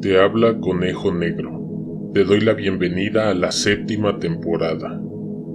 Te habla Conejo Negro. Te doy la bienvenida a la 7ª temporada.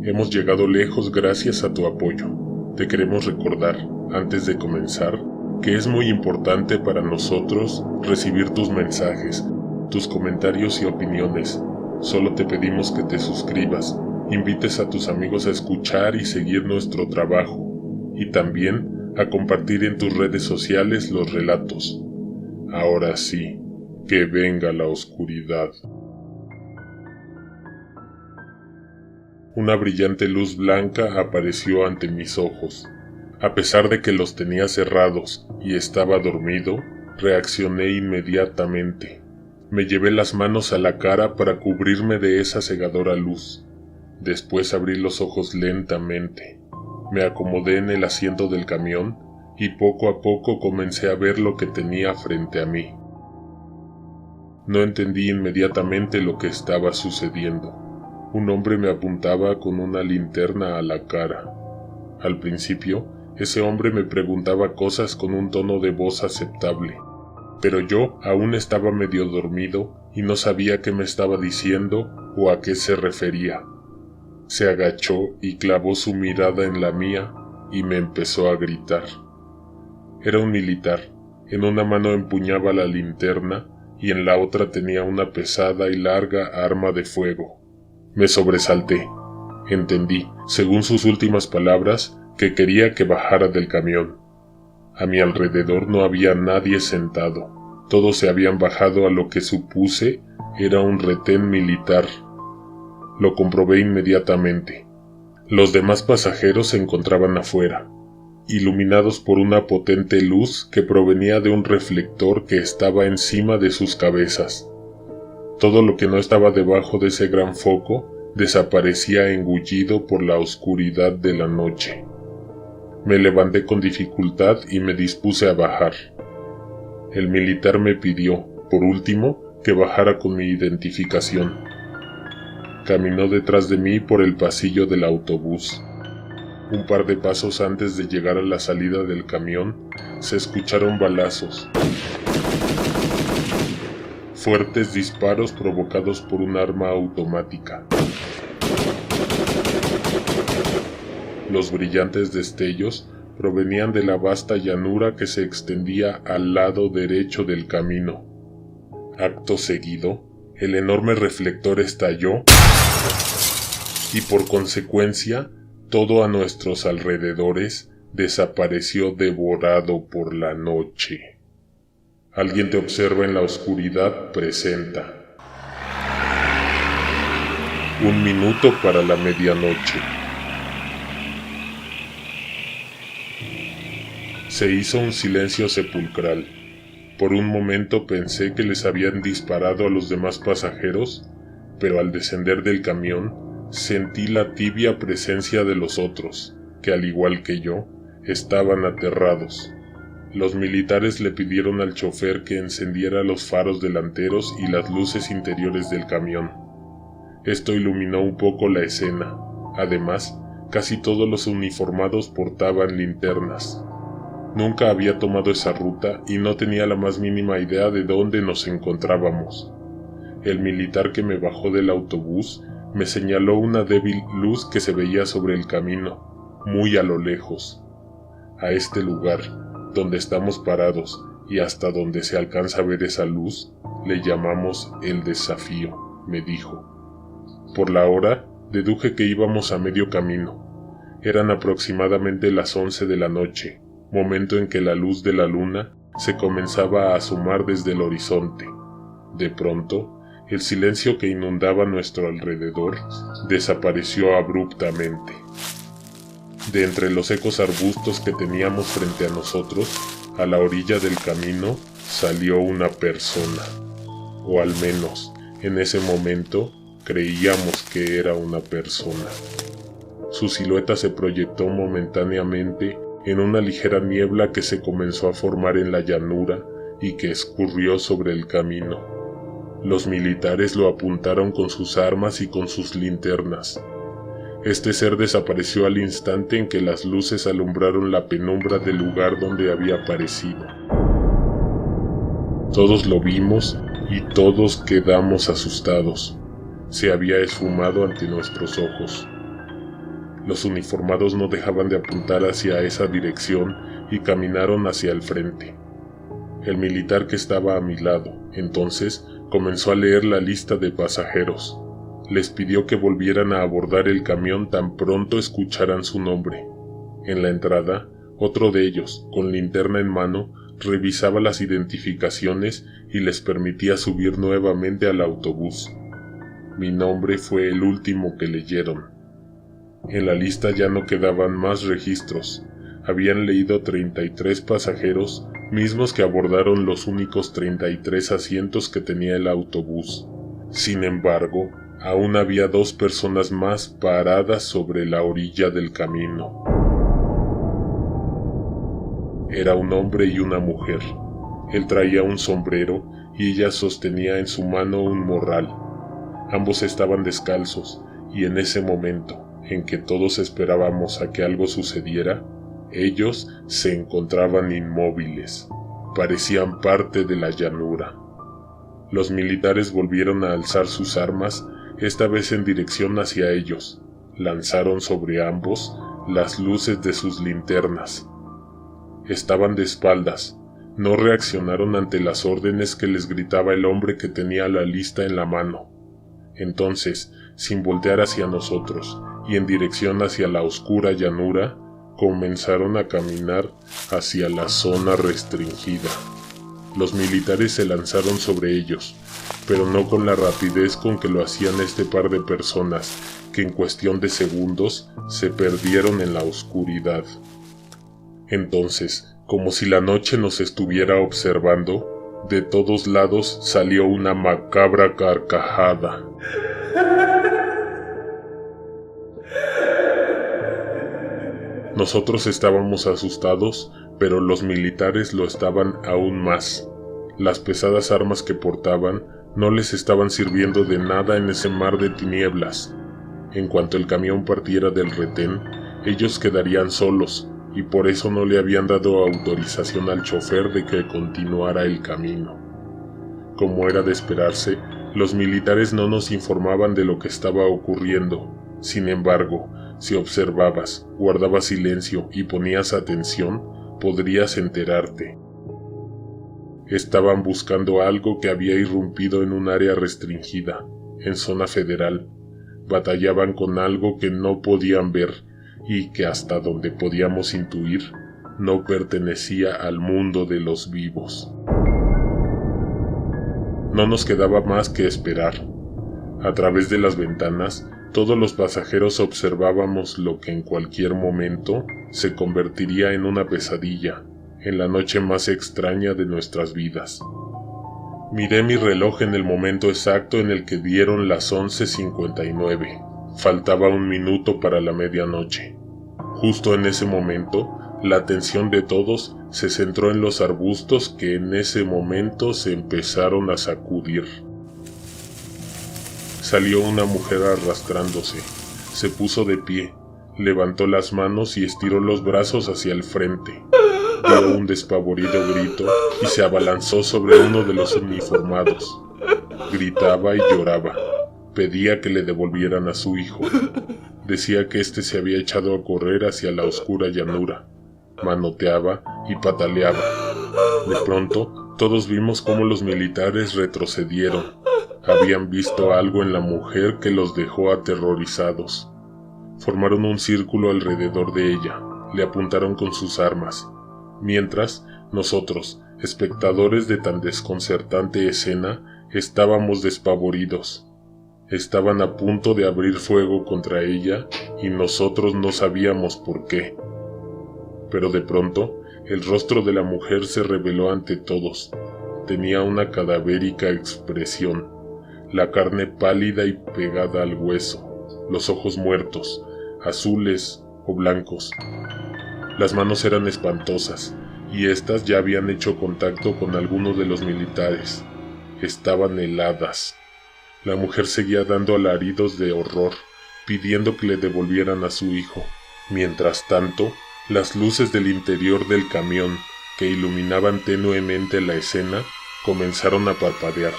Hemos llegado lejos gracias a tu apoyo. Te queremos recordar, antes de comenzar, que es muy importante para nosotros recibir tus mensajes, tus comentarios y opiniones. Solo te pedimos que te suscribas, invites a tus amigos a escuchar y seguir nuestro trabajo, y también a compartir en tus redes sociales los relatos. Ahora sí, que venga la oscuridad. Una brillante luz blanca apareció ante mis ojos. A pesar de que los tenía cerrados y estaba dormido, reaccioné inmediatamente. Me llevé las manos a la cara para cubrirme de esa cegadora luz. Después abrí los ojos lentamente. Me acomodé en el asiento del camión y poco a poco comencé a ver lo que tenía frente a mí. No entendí inmediatamente lo que estaba sucediendo. Un hombre me apuntaba con una linterna a la cara. Al principio, ese hombre me preguntaba cosas con un tono de voz aceptable, pero yo aún estaba medio dormido y no sabía qué me estaba diciendo o a qué se refería. Se agachó y clavó su mirada en la mía y me empezó a gritar. Era un militar. En una mano empuñaba la linterna y en la otra tenía una pesada y larga arma de fuego. Me sobresalté. Entendí, según sus últimas palabras, que quería que bajara del camión. A mi alrededor no había nadie sentado. Todos se habían bajado a lo que supuse era un retén militar. Lo comprobé inmediatamente. Los demás pasajeros se encontraban afuera, iluminados por una potente luz que provenía de un reflector que estaba encima de sus cabezas. Todo lo que no estaba debajo de ese gran foco desaparecía engullido por la oscuridad de la noche. Me levanté con dificultad y me dispuse a bajar. El militar me pidió, por último, que bajara con mi identificación. Caminó detrás de mí por el pasillo del autobús. Un par de pasos antes de llegar a la salida del camión, se escucharon balazos. Fuertes disparos provocados por un arma automática. Los brillantes destellos provenían de la vasta llanura que se extendía al lado derecho del camino. Acto seguido, el enorme reflector estalló y por consecuencia, todo a nuestros alrededores desapareció devorado por la noche. Alguien te observa en la oscuridad presenta. 1 minuto para la medianoche. Se hizo un silencio sepulcral. Por un momento pensé que les habían disparado a los demás pasajeros, pero al descender del camión sentí la tibia presencia de los otros, que al igual que yo, estaban aterrados. Los militares le pidieron al chofer que encendiera los faros delanteros y las luces interiores del camión. Esto iluminó un poco la escena. Además, casi todos los uniformados portaban linternas. Nunca había tomado esa ruta y no tenía la más mínima idea de dónde nos encontrábamos. El militar que me bajó del autobús me señaló una débil luz que se veía sobre el camino, muy a lo lejos. A este lugar, donde estamos parados y hasta donde se alcanza a ver esa luz, le llamamos el desafío, me dijo. Por la hora, deduje que íbamos a medio camino. Eran aproximadamente las 11 de la noche, momento en que la luz de la luna se comenzaba a asomar desde el horizonte. De pronto, el silencio que inundaba nuestro alrededor desapareció abruptamente. De entre los secos arbustos que teníamos frente a nosotros, a la orilla del camino, salió una persona. O al menos, en ese momento, creíamos que era una persona. Su silueta se proyectó momentáneamente en una ligera niebla que se comenzó a formar en la llanura y que escurrió sobre el camino. Los militares lo apuntaron con sus armas y con sus linternas. Este ser desapareció al instante en que las luces alumbraron la penumbra del lugar donde había aparecido. Todos lo vimos y todos quedamos asustados. Se había esfumado ante nuestros ojos. Los uniformados no dejaban de apuntar hacia esa dirección y caminaron hacia el frente. El militar que estaba a mi lado, entonces, comenzó a leer la lista de pasajeros. Les pidió que volvieran a abordar el camión tan pronto escucharan su nombre. En la entrada, otro de ellos, con linterna en mano, revisaba las identificaciones y les permitía subir nuevamente al autobús. Mi nombre fue el último que leyeron. En la lista ya no quedaban más registros. Habían leído 33 pasajeros, mismos que abordaron los únicos 33 asientos que tenía el autobús. Sin embargo, aún había 2 personas más paradas sobre la orilla del camino. Era un hombre y una mujer. Él traía un sombrero y ella sostenía en su mano un morral. Ambos estaban descalzos y en ese momento en que todos esperábamos a que algo sucediera, ellos se encontraban inmóviles. Parecían parte de la llanura. Los militares volvieron a alzar sus armas, esta vez en dirección hacia ellos. Lanzaron sobre ambos las luces de sus linternas. Estaban de espaldas. No reaccionaron ante las órdenes que les gritaba el hombre que tenía la lista en la mano. Entonces, sin voltear hacia nosotros y en dirección hacia la oscura llanura, comenzaron a caminar hacia la zona restringida. Los militares se lanzaron sobre ellos, pero no con la rapidez con que lo hacían este par de personas, que en cuestión de segundos se perdieron en la oscuridad. Entonces, como si la noche nos estuviera observando, de todos lados salió una macabra carcajada. Nosotros estábamos asustados, pero los militares lo estaban aún más. Las pesadas armas que portaban no les estaban sirviendo de nada en ese mar de tinieblas. En cuanto el camión partiera del retén, ellos quedarían solos, y por eso no le habían dado autorización al chofer de que continuara el camino. Como era de esperarse, los militares no nos informaban de lo que estaba ocurriendo. Sin embargo, si observabas, guardabas silencio y ponías atención, podrías enterarte. Estaban buscando algo que había irrumpido en un área restringida, en zona federal. Batallaban con algo que no podían ver y que hasta donde podíamos intuir, no pertenecía al mundo de los vivos. No nos quedaba más que esperar. A través de las ventanas, todos los pasajeros observábamos lo que en cualquier momento se convertiría en una pesadilla, en la noche más extraña de nuestras vidas. Miré mi reloj en el momento exacto en el que dieron las 11:59. Faltaba 1 minuto para la medianoche. Justo en ese momento, la atención de todos se centró en los arbustos que en ese momento se empezaron a sacudir. Salió una mujer arrastrándose. Se puso de pie, levantó las manos y estiró los brazos hacia el frente. Dio un despavorido grito y se abalanzó sobre uno de los uniformados. Gritaba y lloraba. Pedía que le devolvieran a su hijo. Decía que éste se había echado a correr hacia la oscura llanura. Manoteaba y pataleaba. De pronto, todos vimos cómo los militares retrocedieron. Habían visto algo en la mujer que los dejó aterrorizados. Formaron un círculo alrededor de ella, le apuntaron con sus armas. Mientras, nosotros, espectadores de tan desconcertante escena, estábamos despavoridos. Estaban a punto de abrir fuego contra ella y nosotros no sabíamos por qué. Pero de pronto, el rostro de la mujer se reveló ante todos. Tenía una cadavérica expresión, la carne pálida y pegada al hueso, los ojos muertos, azules o blancos. Las manos eran espantosas, y éstas ya habían hecho contacto con algunos de los militares. Estaban heladas. La mujer seguía dando alaridos de horror, pidiendo que le devolvieran a su hijo. Mientras tanto, las luces del interior del camión, que iluminaban tenuemente la escena, comenzaron a parpadear.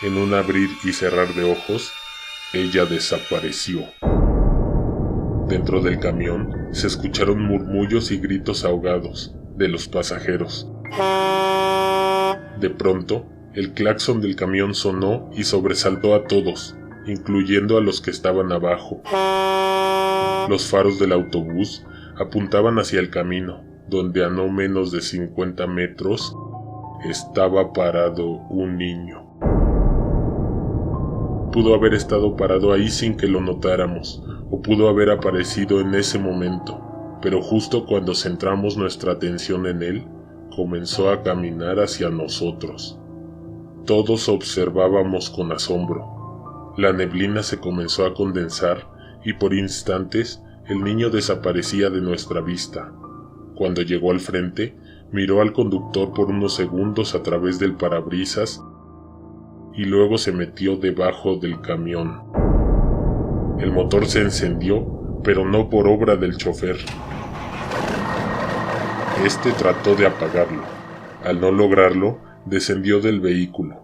En un abrir y cerrar de ojos, ella desapareció. Dentro del camión se escucharon murmullos y gritos ahogados de los pasajeros. De pronto, el claxon del camión sonó y sobresaltó a todos, incluyendo a los que estaban abajo. Los faros del autobús apuntaban hacia el camino, donde a no menos de 50 metros estaba parado un niño. Pudo haber estado parado ahí sin que lo notáramos, o pudo haber aparecido en ese momento, pero justo cuando centramos nuestra atención en él, comenzó a caminar hacia nosotros. Todos observábamos con asombro. La neblina se comenzó a condensar y por instantes el niño desaparecía de nuestra vista. Cuando llegó al frente, miró al conductor por unos segundos a través del parabrisas y luego se metió debajo del camión. El motor se encendió, pero no por obra del chofer. Este trató de apagarlo. Al no lograrlo, descendió del vehículo.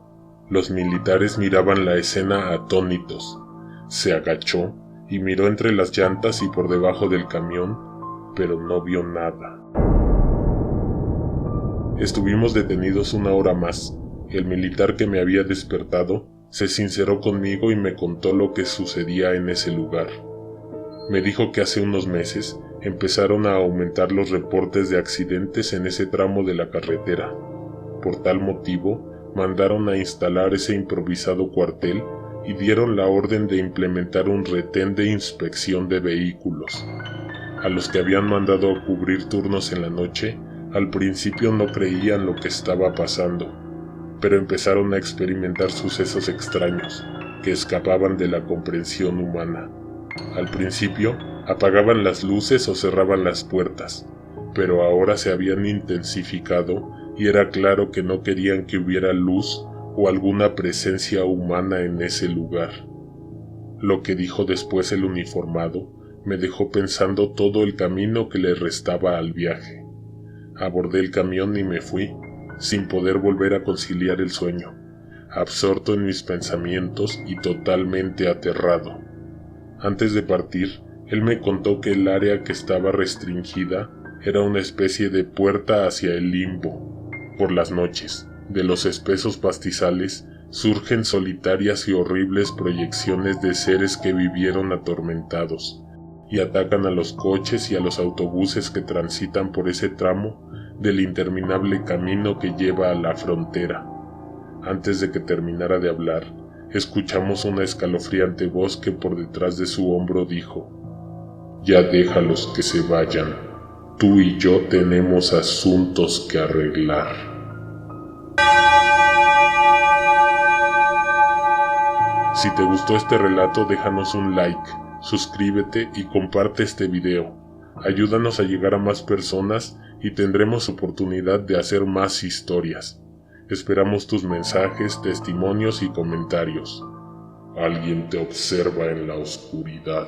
Los militares miraban la escena atónitos. Se agachó y miró entre las llantas y por debajo del camión, pero no vio nada. Estuvimos detenidos 1 hora más. El militar que me había despertado se sinceró conmigo y me contó lo que sucedía en ese lugar. Me dijo que hace unos meses empezaron a aumentar los reportes de accidentes en ese tramo de la carretera. Por tal motivo, mandaron a instalar ese improvisado cuartel y dieron la orden de implementar un retén de inspección de vehículos. A los que habían mandado a cubrir turnos en la noche, al principio no creían lo que estaba pasando, pero empezaron a experimentar sucesos extraños que escapaban de la comprensión humana. Al principio, apagaban las luces o cerraban las puertas, pero ahora se habían intensificado y era claro que no querían que hubiera luz o alguna presencia humana en ese lugar. Lo que dijo después el uniformado me dejó pensando todo el camino que le restaba al viaje. Abordé el camión y me fui, sin poder volver a conciliar el sueño, absorto en mis pensamientos y totalmente aterrado. Antes de partir, él me contó que el área que estaba restringida era una especie de puerta hacia el limbo. Por las noches, de los espesos pastizales, surgen solitarias y horribles proyecciones de seres que vivieron atormentados, y atacan a los coches y a los autobuses que transitan por ese tramo del interminable camino que lleva a la frontera. Antes de que terminara de hablar, escuchamos una escalofriante voz que por detrás de su hombro dijo: «Ya déjalos que se vayan. Tú y yo tenemos asuntos que arreglar». Si te gustó este relato, déjanos un like, suscríbete y comparte este video. Ayúdanos a llegar a más personas y tendremos oportunidad de hacer más historias. Esperamos tus mensajes, testimonios y comentarios. Alguien te observa en la oscuridad.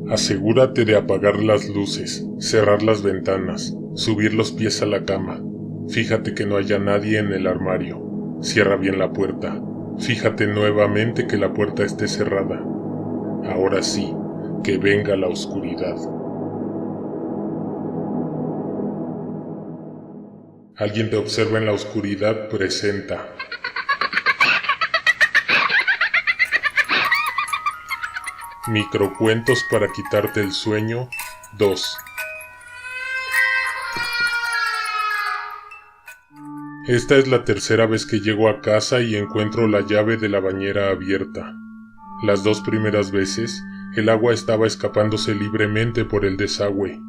Asegúrate de apagar las luces, cerrar las ventanas, subir los pies a la cama. Fíjate que no haya nadie en el armario. Cierra bien la puerta. Fíjate nuevamente que la puerta esté cerrada. Ahora sí, que venga la oscuridad. Alguien te observa en la oscuridad presenta. Microcuentos para quitarte el sueño 2. Esta es la tercera vez que llego a casa y encuentro la llave de la bañera abierta. Las 2 primeras veces, el agua estaba escapándose libremente por el desagüe.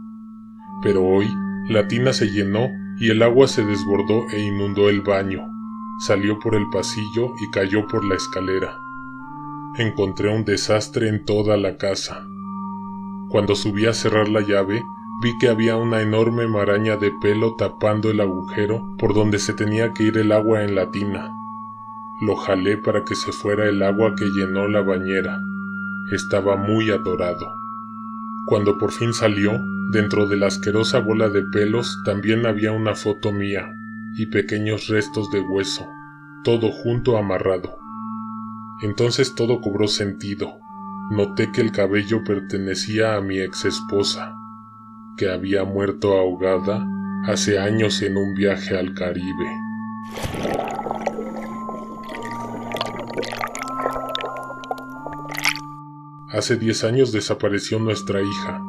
Pero hoy, la tina se llenó y el agua se desbordó e inundó el baño. Salió por el pasillo y cayó por la escalera. Encontré un desastre en toda la casa. Cuando subí a cerrar la llave, vi que había una enorme maraña de pelo tapando el agujero por donde se tenía que ir el agua en la tina. Lo jalé para que se fuera el agua que llenó la bañera. Estaba muy atorado. Cuando por fin salió, Dentro de la asquerosa bola de pelos también había una foto mía y pequeños restos de hueso, todo junto amarrado. Entonces todo cobró sentido. Noté que el cabello pertenecía a mi ex esposa, que había muerto ahogada hace años en un viaje al Caribe. Hace 10 años desapareció nuestra hija.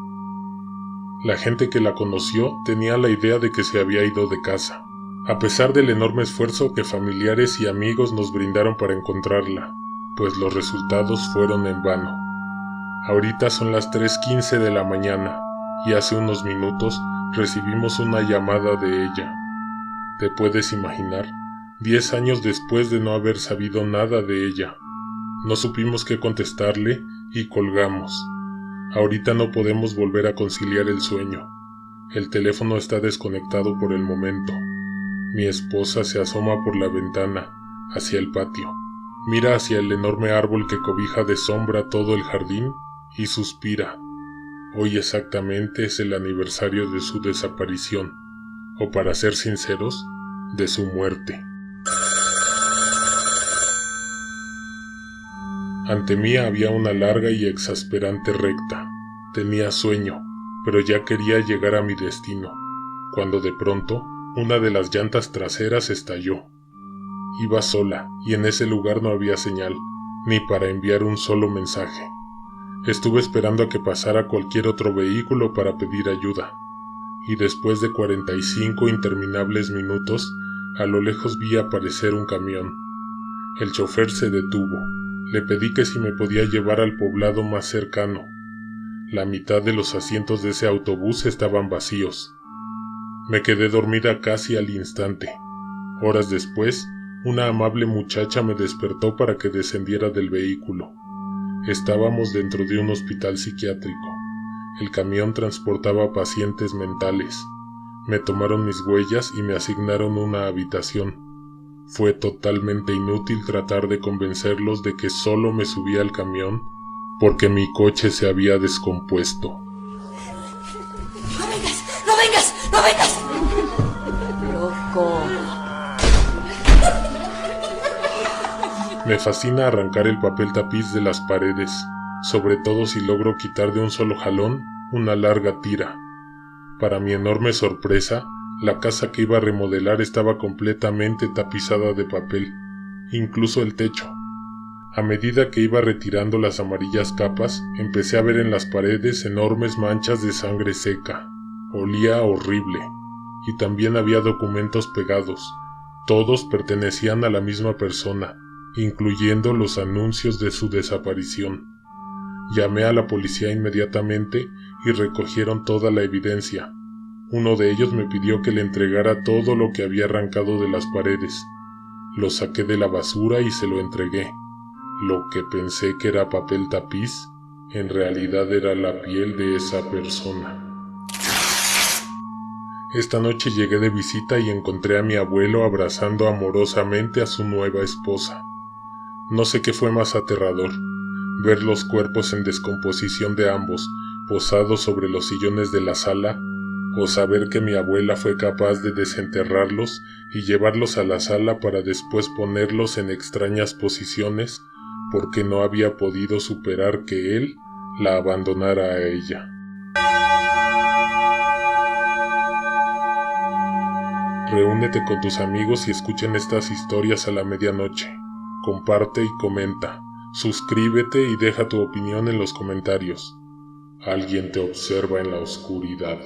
La gente que la conoció tenía la idea de que se había ido de casa, a pesar del enorme esfuerzo que familiares y amigos nos brindaron para encontrarla, pues los resultados fueron en vano. Ahorita son las 3:15 de la mañana y hace unos minutos recibimos una llamada de ella. ¿Te puedes imaginar? 10 años después de no haber sabido nada de ella. No supimos qué contestarle y colgamos. Ahorita no podemos volver a conciliar el sueño. El teléfono está desconectado por el momento. Mi esposa se asoma por la ventana, hacia el patio. Mira hacia el enorme árbol que cobija de sombra todo el jardín y suspira. Hoy exactamente es el aniversario de su desaparición, o para ser sinceros, de su muerte. Ante mí había una larga y exasperante recta. Tenía sueño, pero ya quería llegar a mi destino, cuando de pronto una de las llantas traseras estalló. Iba sola, y en ese lugar no había señal, ni para enviar un solo mensaje. Estuve esperando a que pasara cualquier otro vehículo para pedir ayuda, y después de 45 interminables minutos, a lo lejos vi aparecer un camión. El chofer se detuvo. Le pedí que si me podía llevar al poblado más cercano. La mitad de los asientos de ese autobús estaban vacíos. Me quedé dormida casi al instante. Horas después, una amable muchacha me despertó para que descendiera del vehículo. Estábamos dentro de un hospital psiquiátrico. El camión transportaba pacientes mentales. Me tomaron mis huellas y me asignaron una habitación. Fue totalmente inútil tratar de convencerlos de que solo me subía al camión porque mi coche se había descompuesto. ¡No vengas! ¡No vengas! ¡No vengas! ¡Loco! Me fascina arrancar el papel tapiz de las paredes, sobre todo si logro quitar de un solo jalón una larga tira. Para mi enorme sorpresa, la casa que iba a remodelar estaba completamente tapizada de papel, incluso el techo. A medida que iba retirando las amarillas capas, empecé a ver en las paredes enormes manchas de sangre seca. Olía horrible, y también había documentos pegados. Todos pertenecían a la misma persona, incluyendo los anuncios de su desaparición. Llamé a la policía inmediatamente y recogieron toda la evidencia. Uno de ellos me pidió que le entregara todo lo que había arrancado de las paredes. Lo saqué de la basura y se lo entregué. Lo que pensé que era papel tapiz, en realidad era la piel de esa persona. Esta noche llegué de visita y encontré a mi abuelo abrazando amorosamente a su nueva esposa. No sé qué fue más aterrador, ver los cuerpos en descomposición de ambos, posados sobre los sillones de la sala, o saber que mi abuela fue capaz de desenterrarlos y llevarlos a la sala para después ponerlos en extrañas posiciones porque no había podido superar que él la abandonara a ella. Reúnete con tus amigos y escuchen estas historias a la medianoche. Comparte y comenta. Suscríbete y deja tu opinión en los comentarios. Alguien te observa en la oscuridad.